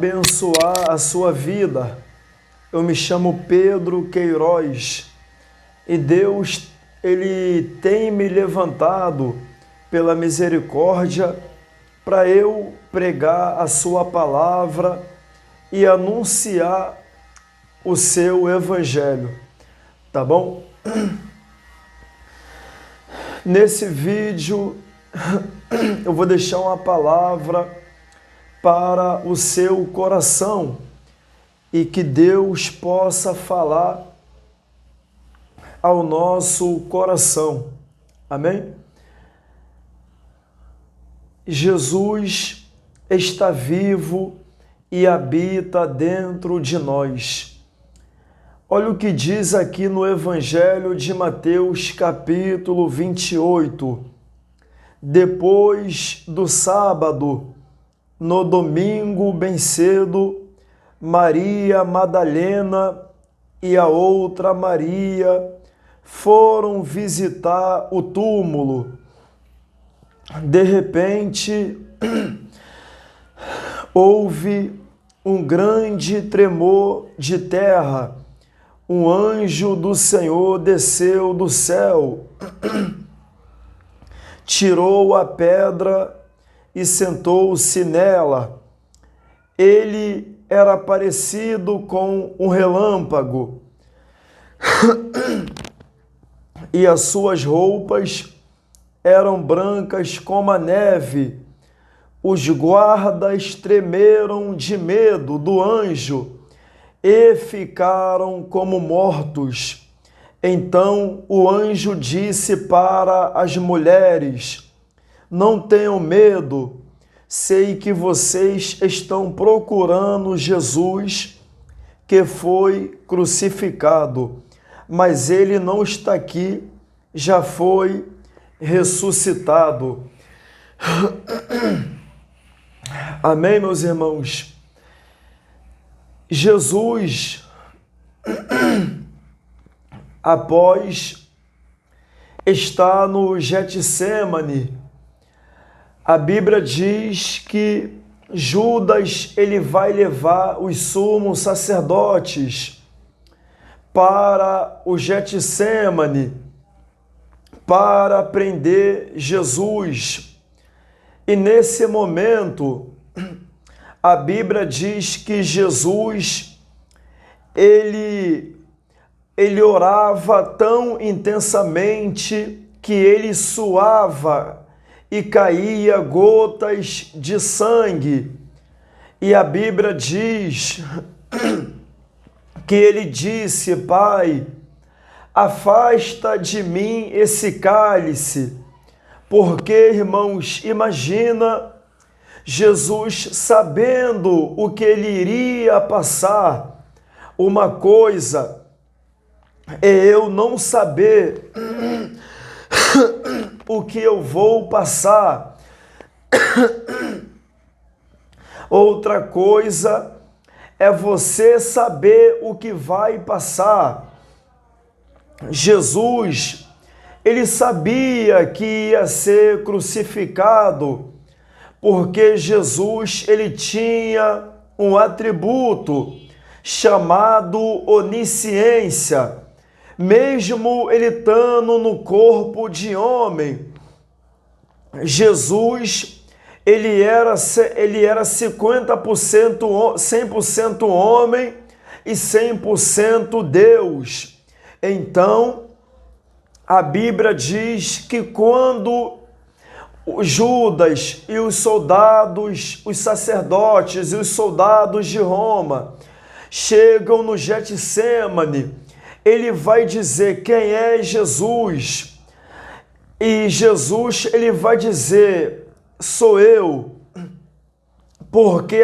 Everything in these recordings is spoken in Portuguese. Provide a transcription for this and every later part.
Abençoar a sua vida. Eu me chamo Pedro Queiroz e Deus, Ele tem me levantado pela misericórdia para eu pregar a sua palavra e anunciar o seu evangelho, tá bom? Nesse vídeo eu vou deixar uma palavra para o seu coração e que Deus possa falar ao nosso coração. Amém? Jesus está vivo e habita dentro de nós. Olha o que diz aqui no Evangelho de Mateus, capítulo 28. Depois do sábado, no domingo bem cedo, Maria Madalena e a outra Maria foram visitar o túmulo. De repente, houve um grande tremor de terra. Um anjo do Senhor desceu do céu, tirou a pedra e sentou-se nela. Ele era parecido com um relâmpago e as suas roupas eram brancas como a neve. Os guardas tremeram de medo do anjo e ficaram como mortos. Então o anjo disse para as mulheres: não tenham medo, sei que vocês estão procurando Jesus que foi crucificado, mas ele não está aqui, já foi ressuscitado. Amém, meus irmãos? Jesus, após estar no Getsêmani, a Bíblia diz que Judas ele vai levar os sumos sacerdotes para o Getsêmani para prender Jesus. E nesse momento, a Bíblia diz que Jesus, ele orava tão intensamente que ele suava e caía gotas de sangue. E a Bíblia diz que ele disse: Pai, afasta de mim esse cálice. Porque, irmãos, imagina Jesus sabendo o que ele iria passar. Uma coisa é eu não saber o que eu vou passar. Outra coisa é você saber o que vai passar. Jesus, ele sabia que ia ser crucificado, porque Jesus ele tinha um atributo chamado onisciência. Mesmo ele estando no corpo de homem, Jesus ele era 100% homem e 100% Deus. Então, a Bíblia diz que quando Judas e os soldados, os sacerdotes e os soldados de Roma chegam no Getsêmani, ele vai dizer quem é Jesus. E Jesus ele vai dizer: sou eu. Porque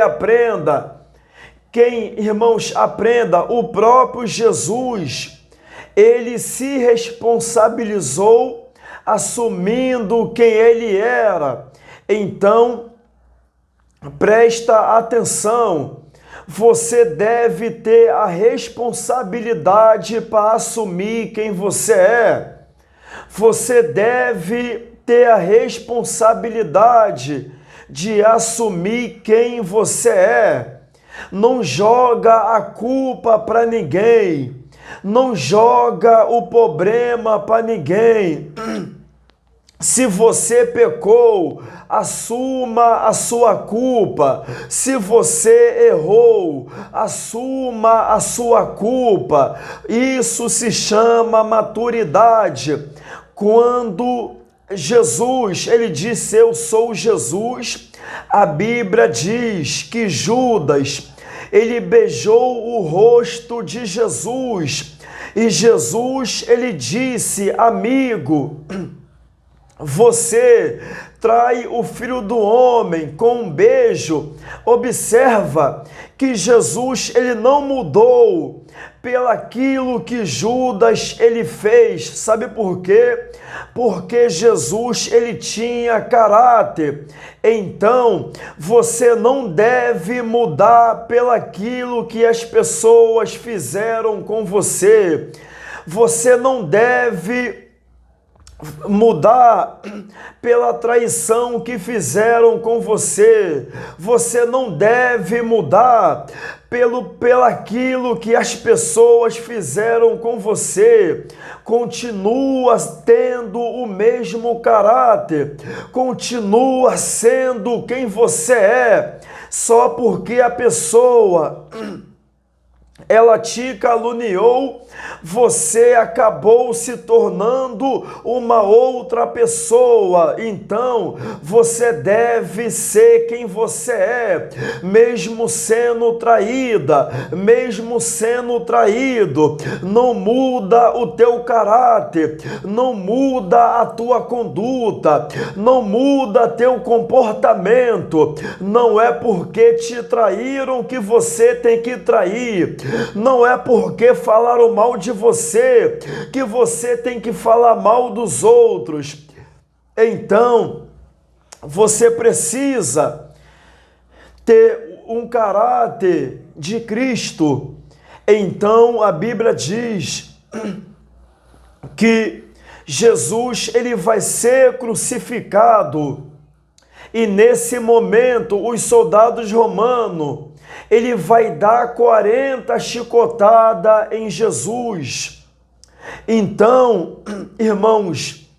irmãos, aprenda, o próprio Jesus, ele se responsabilizou assumindo quem ele era. Então, presta atenção, você deve ter a responsabilidade para assumir quem você é. Você deve ter a responsabilidade de assumir quem você é. não joga a culpa para ninguém, não joga o problema para ninguém. Se você pecou, assuma a sua culpa. Se você errou, assuma a sua culpa. Isso se chama maturidade. Quando Jesus, ele disse: eu sou Jesus, a Bíblia diz que Judas, ele beijou o rosto de Jesus. E Jesus, ele disse: amigo, você trai o Filho do Homem com um beijo. Observa que Jesus, ele não mudou pelaquilo que Judas ele fez. Sabe por quê? Porque Jesus ele tinha caráter. Então, você não deve mudar pelaquilo que as pessoas fizeram com você. Você não deve mudar pela traição que fizeram com você. Você não deve mudar pelaquilo que as pessoas fizeram com você. Continua tendo o mesmo caráter, continua sendo quem você é. Só porque a pessoa ela te caluniou, você acabou se tornando uma outra pessoa. Então, você deve ser quem você é, mesmo sendo traída, mesmo sendo traído. Não muda o teu caráter, não muda a tua conduta, não muda teu comportamento. Não é porque te traíram que você tem que trair. Não é porque falaram mal de você que você tem que falar mal dos outros. Então, você precisa ter um caráter de Cristo. Então, a Bíblia diz que Jesus ele vai ser crucificado. E nesse momento, os soldados romanos, ele vai dar 40 chicotadas em Jesus. Então, irmãos,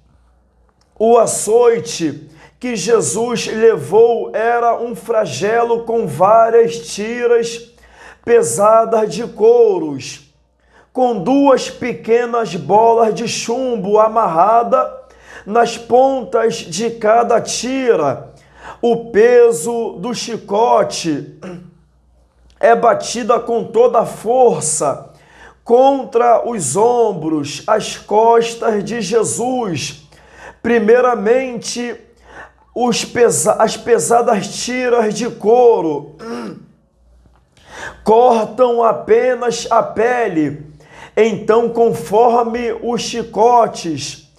o açoite que Jesus levou era um flagelo com várias tiras pesadas de couros, com 2 pequenas bolas de chumbo amarradas nas pontas de cada tira. O peso do chicote é batida com toda a força contra os ombros, as costas de Jesus. Primeiramente, as pesadas tiras de couro cortam apenas a pele. Então, conforme os chicotes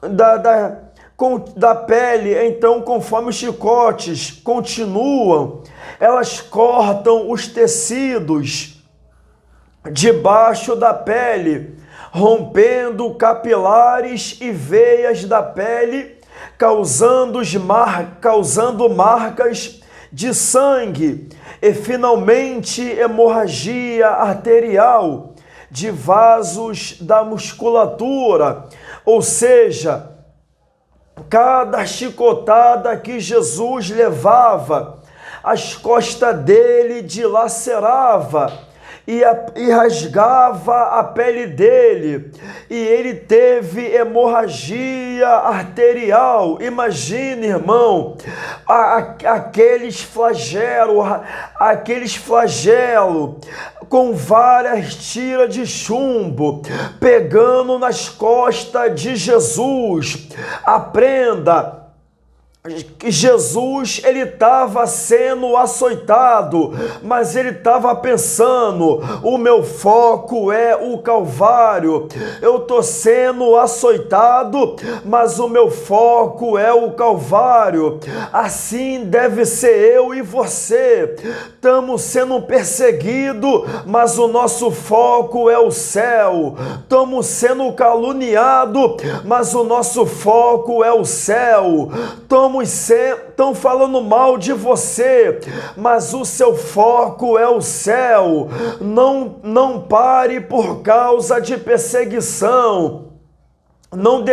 da pele, então conforme os chicotes continuam, elas cortam os tecidos debaixo da pele, rompendo capilares e veias da pele, causando marcas de sangue e finalmente hemorragia arterial de vasos da musculatura. Ou seja, cada chicotada que Jesus levava, as costas dele dilacerava e rasgava a pele dele, e ele teve hemorragia arterial. Imagine, irmão, aqueles flagelos com várias tiras de chumbo pegando nas costas de Jesus. Aprenda que Jesus ele estava sendo açoitado, mas ele estava pensando: o meu foco é o Calvário. Eu estou sendo açoitado, mas o meu foco é o Calvário. Assim deve ser eu e você. Estamos sendo perseguidos, mas o nosso foco é o céu. Estamos sendo caluniados, mas o nosso foco é o céu. Estamos estão falando mal de você, mas o seu foco é o céu. Não pare por causa de perseguição. Não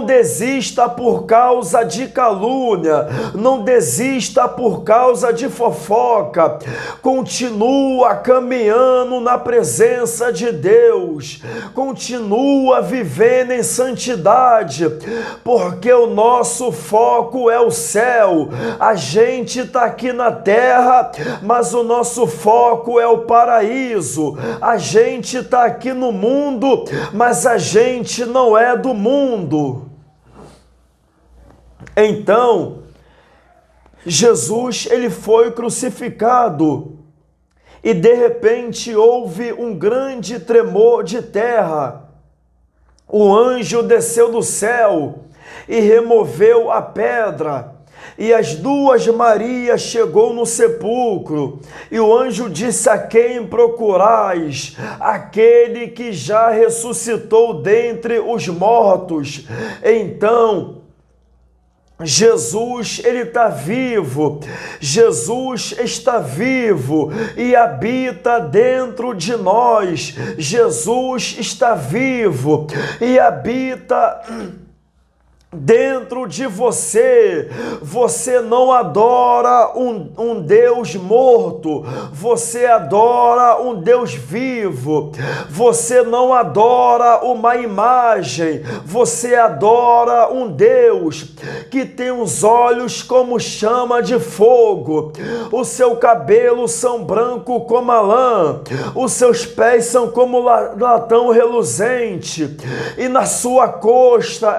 desista por causa de calúnia, não desista por causa de fofoca. Continua caminhando na presença de Deus, continua vivendo em santidade, porque o nosso foco é o céu. A gente está aqui na terra, mas o nosso foco é o paraíso. A gente está aqui no mundo, mas a gente não é do mundo. Então, Jesus, ele foi crucificado e de repente houve um grande tremor de terra. O anjo desceu do céu e removeu a pedra. E as duas Marias chegou no sepulcro, e o anjo disse: a quem procurais? Aquele que já ressuscitou dentre os mortos. Então, Jesus, ele está vivo, Jesus está vivo e habita dentro de nós. Jesus está vivo e habita dentro de você. Você não adora um Deus morto, você adora um Deus vivo. Você não adora uma imagem, você adora um Deus que tem os olhos como chama de fogo, o seu cabelo são branco como a lã, os seus pés são como latão reluzente, e na sua costa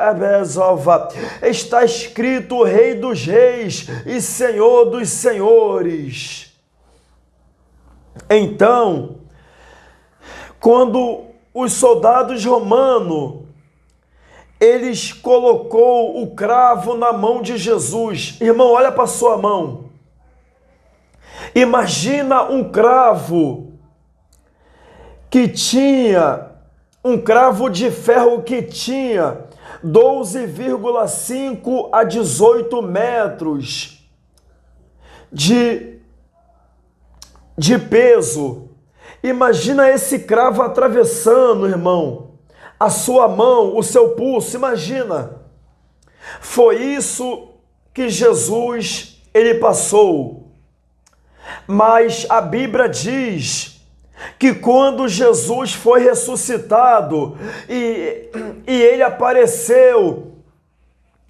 está escrito Rei dos Reis e Senhor dos Senhores. Então, quando os soldados romanos, eles colocou o cravo na mão de Jesus. Irmão, olha para sua mão. Imagina um cravo um cravo de ferro que tinha 12,5 a 18 metros de peso. Imagina esse cravo atravessando, irmão, a sua mão, o seu pulso, imagina. Foi isso que Jesus, ele passou. Mas a Bíblia diz que quando Jesus foi ressuscitado e ele apareceu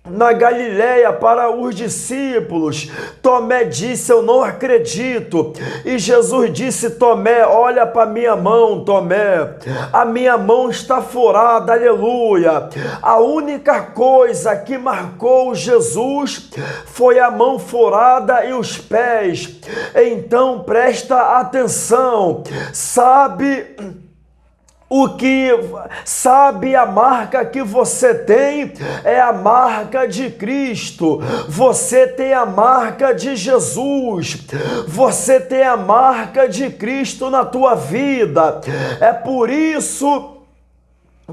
na Galileia para os discípulos, Tomé disse: eu não acredito. E Jesus disse: Tomé, olha para minha mão, Tomé, a minha mão está furada, aleluia. A única coisa que marcou Jesus foi a mão furada e os pés. Então presta atenção, sabe a marca que você tem? É a marca de Cristo. Você tem a marca de Jesus. Você tem a marca de Cristo na tua vida. É por isso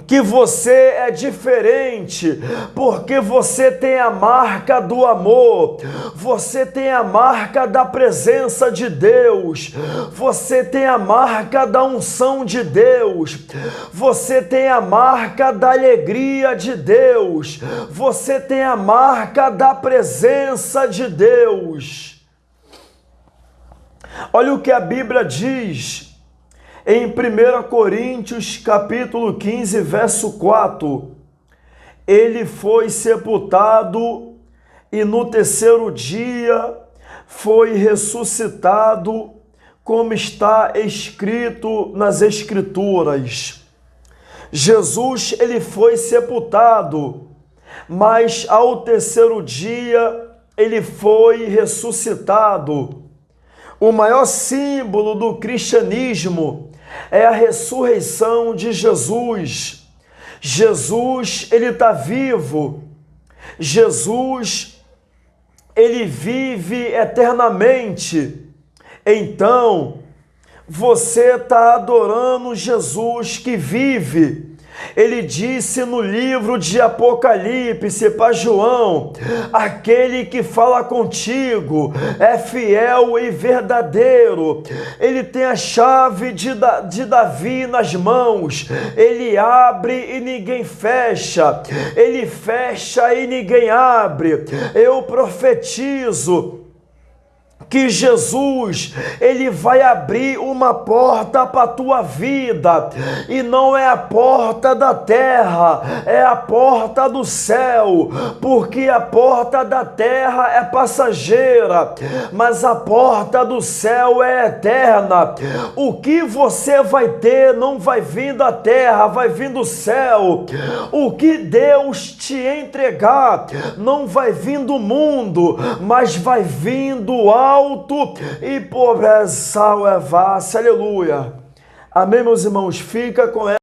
que você é diferente, porque você tem a marca do amor, você tem a marca da presença de Deus, você tem a marca da unção de Deus, você tem a marca da alegria de Deus, você tem a marca da presença de Deus. Olha o que a Bíblia diz em 1 Coríntios, capítulo 15, verso 4, ele foi sepultado e no terceiro dia foi ressuscitado, como está escrito nas Escrituras. Jesus, ele foi sepultado, mas ao terceiro dia ele foi ressuscitado. O maior símbolo do cristianismo é a ressurreição de Jesus. Jesus, ele está vivo. Jesus, ele vive eternamente. Então, você está adorando Jesus que vive. Ele disse no livro de Apocalipse para João: aquele que fala contigo é fiel e verdadeiro. Ele tem a chave de Davi nas mãos. Ele abre e ninguém fecha. Ele fecha e ninguém abre. Eu profetizo que Jesus, ele vai abrir uma porta para a tua vida, e não é a porta da terra, é a porta do céu, porque a porta da terra é passageira, mas a porta do céu é eterna. O que você vai ter não vai vir da terra, vai vir do céu. O que Deus te entregar não vai vir do mundo, mas vai vir do alto e pobreza é vasta. Aleluia. Amém, meus irmãos? Fica com ela.